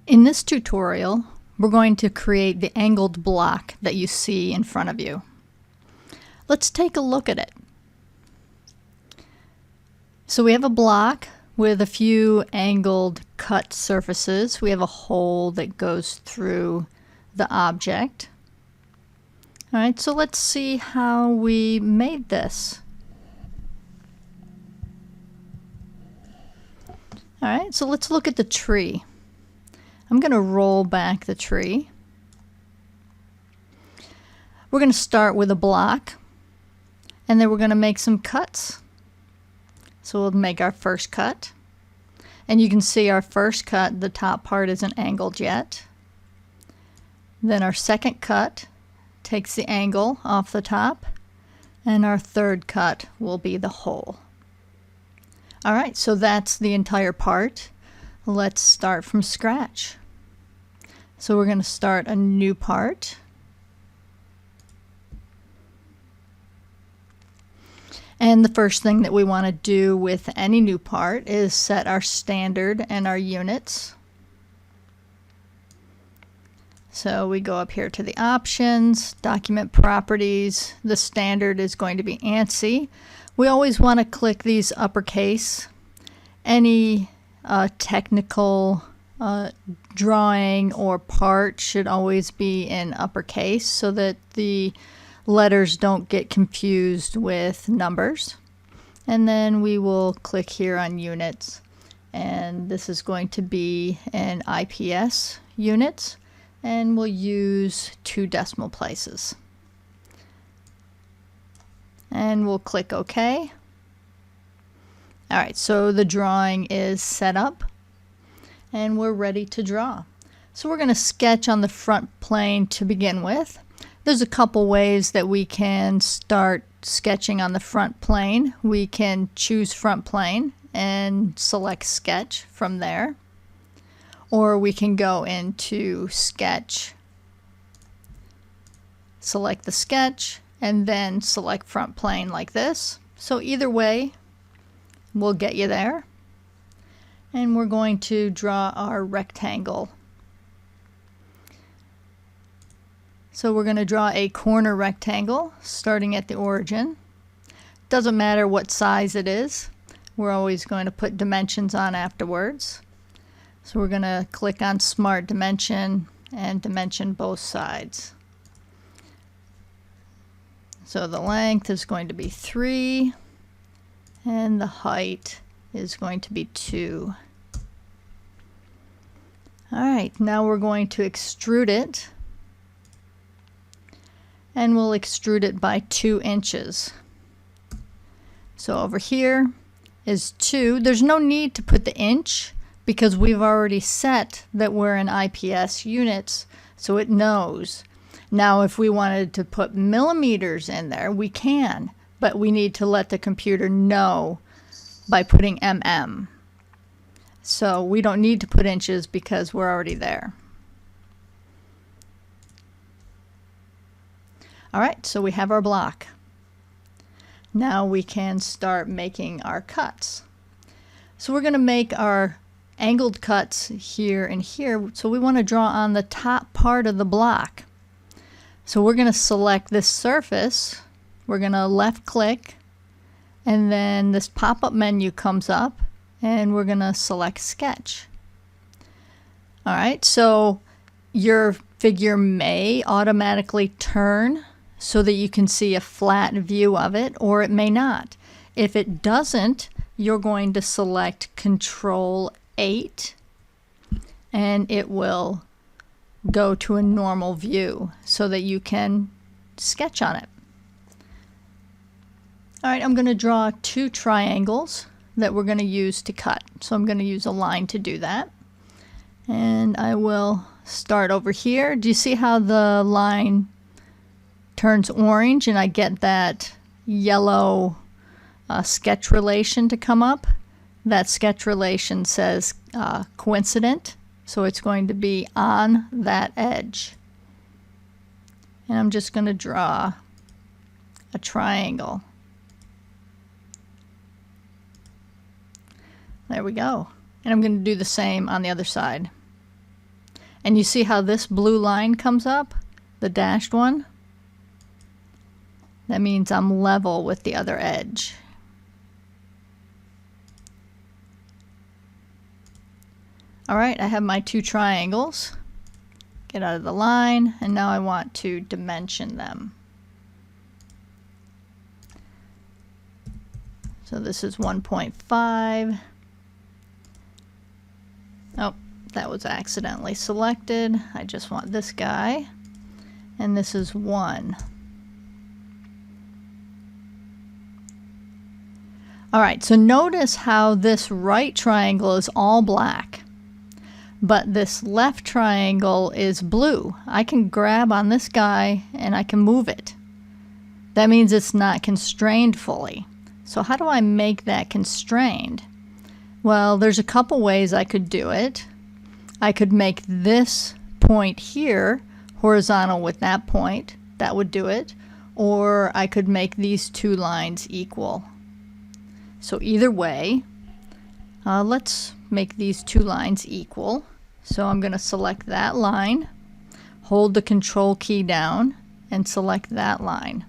In this tutorial, we're going to create the angled block that you see in front of you. Let's take a look at it. So we have a block with a few angled cut surfaces. We have a hole that goes through the object. All right, so let's see how we made this. All right, so let's look at the tree. I'm going to roll back the tree. We're going to start with a block, and then we're going to make some cuts. So we'll make our first cut. And you can see our first cut, the top part isn't angled yet. Then our second cut takes the angle off the top, and our third cut will be the hole. All right, so that's the entire part. Let's start from scratch. So we're going to start a new part. And the first thing that we want to do with any new part is set our standard and our units. So we go up here to the options, document properties. The standard is going to be ANSI. We always want to click these uppercase. Any technical drawing or part should always be in uppercase so that the letters don't get confused with numbers. And then we will click here on units, and this is going to be an IPS units, and we'll use 2 decimal places. And we'll click OK. Alright, so the drawing is set up and we're ready to draw. So we're going to sketch on the front plane to begin with. There's a couple ways that we can start sketching on the front plane. We can choose front plane and select sketch from there. Or we can go into sketch, select the sketch, and then select front plane like this. So either way will get you there. And we're going to draw our rectangle. So we're going to draw a corner rectangle starting at the origin. Doesn't matter what size it is. We're always going to put dimensions on afterwards. So we're going to click on Smart Dimension and dimension both sides. So the length is going to be 3 and the height is going to be 2. Alright, now we're going to extrude it, and we'll extrude it by 2 inches. So over here is 2. There's no need to put the inch because we've already set that we're in IPS units, so it knows. Now if we wanted to put millimeters in there, we can, but we need to let the computer know by putting mm. So we don't need to put inches because we're already there. Alright, so we have our block. Now we can start making our cuts. So we're going to make our angled cuts here and here. So we want to draw on the top part of the block. So we're going to select this surface. We're going to left click, and then this pop-up menu comes up, and we're going to select sketch. Alright, so your figure may automatically turn so that you can see a flat view of it, or it may not. If it doesn't, you're going to select Control 8 and it will go to a normal view so that you can sketch on it. Alright, I'm going to draw 2 triangles that we're going to use to cut. So I'm going to use a line to do that. And I will start over here. Do you see how the line turns orange and I get that yellow sketch relation to come up? That sketch relation says coincident, so it's going to be on that edge. And I'm just going to draw a triangle. There we go. And I'm going to do the same on the other side. And you see how this blue line comes up, the dashed one? That means I'm level with the other edge. All right, I have my two triangles. Get out of the line, and now I want to dimension them. So this is 1.5. Oh, that was accidentally selected. I just want this guy. And this is 1. All right, so notice how this right triangle is all black, but this left triangle is blue. I can grab on this guy and I can move it. That means it's not constrained fully. So how do I make that constrained? Well, there's a couple ways I could do it. I could make this point here horizontal with that point. That would do it. Or I could make these two lines equal. So either way, let's make these two lines equal. So I'm going to select that line, hold the Control key down, and select that line.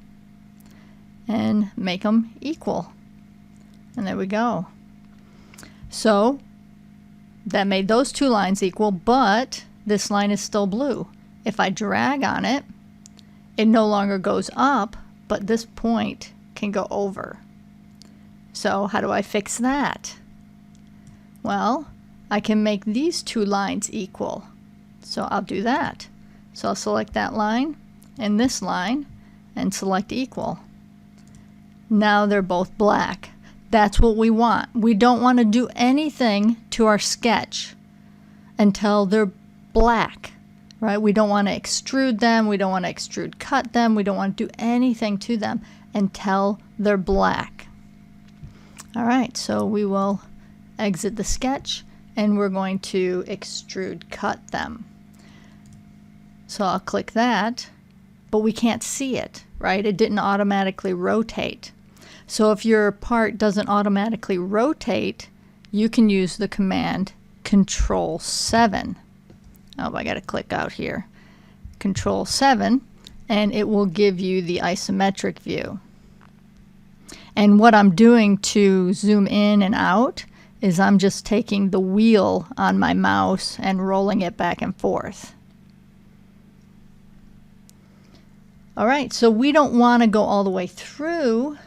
And make them equal. And there we go. So that made those two lines equal, but this line is still blue. If I drag on it, it no longer goes up, but this point can go over. So how do I fix that? Well, I can make these two lines equal. So I'll do that. So I'll select that line and this line and select equal. Now they're both black. That's what we want. We don't want to do anything to our sketch until they're black, right? We don't want to extrude them. We don't want to extrude cut them. We don't want to do anything to them until they're black. All right, so we will exit the sketch and we're going to extrude cut them. So I'll click that, but we can't see it, right? It didn't automatically rotate. So if your part doesn't automatically rotate, you can use the command Control 7. Oh, I got to click out here. Control 7, and it will give you the isometric view. And what I'm doing to zoom in and out is I'm just taking the wheel on my mouse and rolling it back and forth. All right, so we don't want to go all the way through.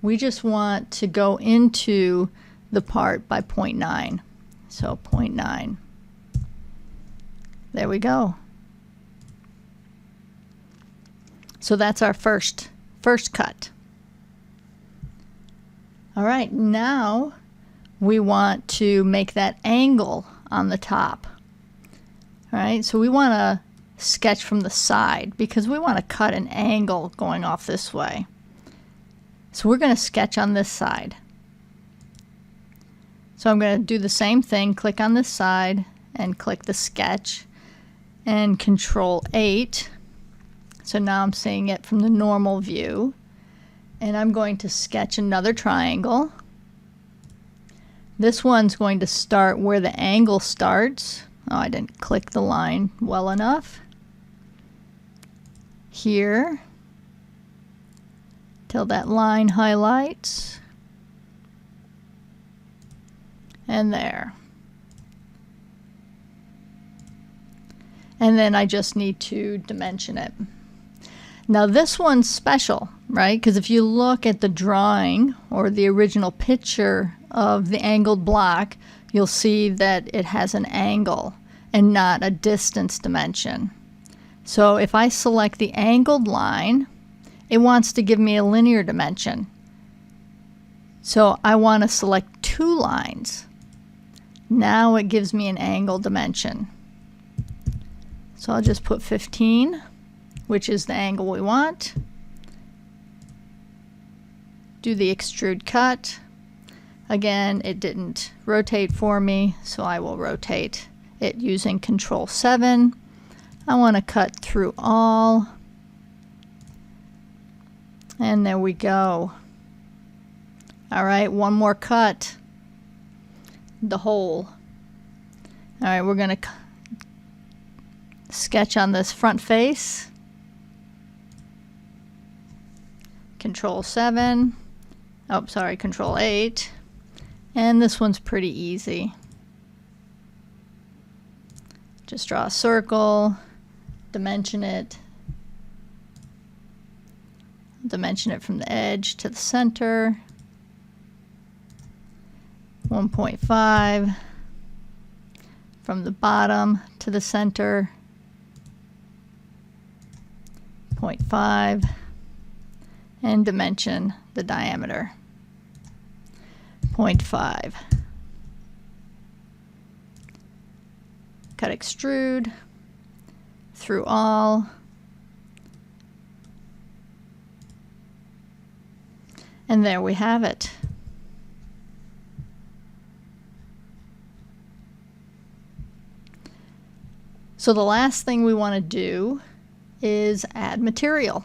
We just want to go into the part by 0.9. So 0.9. There we go. So that's our first cut. All right, now we want to make that angle on the top. All right, so we want to sketch from the side because we want to cut an angle going off this way. So we're going to sketch on this side. So I'm going to do the same thing, click on this side and click the sketch and Control 8. So now I'm seeing it from the normal view. And I'm going to sketch another triangle. This one's going to start where the angle starts. Oh, I didn't click the line well enough. Here, till that line highlights. And there. And then I just need to dimension it. Now this one's special, right? Because if you look at the drawing or the original picture of the angled block, you'll see that it has an angle and not a distance dimension. So if I select the angled line, it wants to give me a linear dimension. So I want to select two lines. Now it gives me an angle dimension. So I'll just put 15, which is the angle we want. Do the extrude cut. Again, it didn't rotate for me, so I will rotate it using Control 7. I want to cut through all. And there we go. All right, one more cut. The hole. All right, we're going to sketch on this front face. Control 7. Oh, sorry, Control 8. And this one's pretty easy. Just draw a circle, dimension it from the edge to the center. 1.5 from the bottom to the center. 0.5 and dimension the diameter. 0.5. Cut extrude through all. And there we have it. So the last thing we want to do is add material.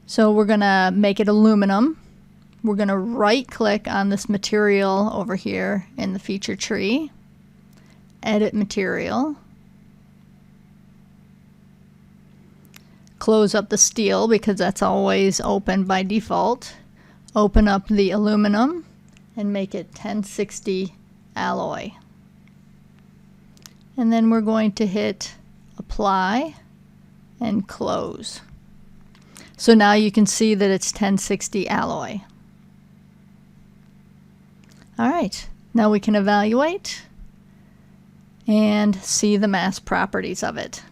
So we're going to make it aluminum. We're going to right click on this material over here in the feature tree. Edit material. Close up the steel because that's always open by default. Open up the aluminum and make it 1060 alloy. And then we're going to hit apply and close. So now you can see that it's 1060 alloy. All right, now we can evaluate and see the mass properties of it.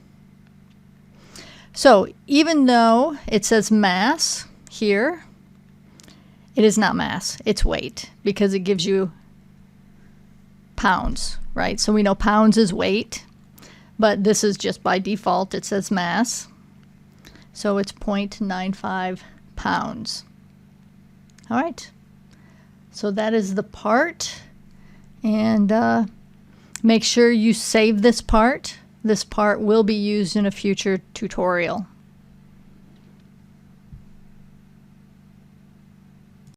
So even though it says mass here, it is not mass, it's weight, because it gives you pounds, right? So we know pounds is weight, but this is just by default, it says mass. So it's 0.95 pounds. All right, so that is the part, and make sure you save this part. This part will be used in a future tutorial.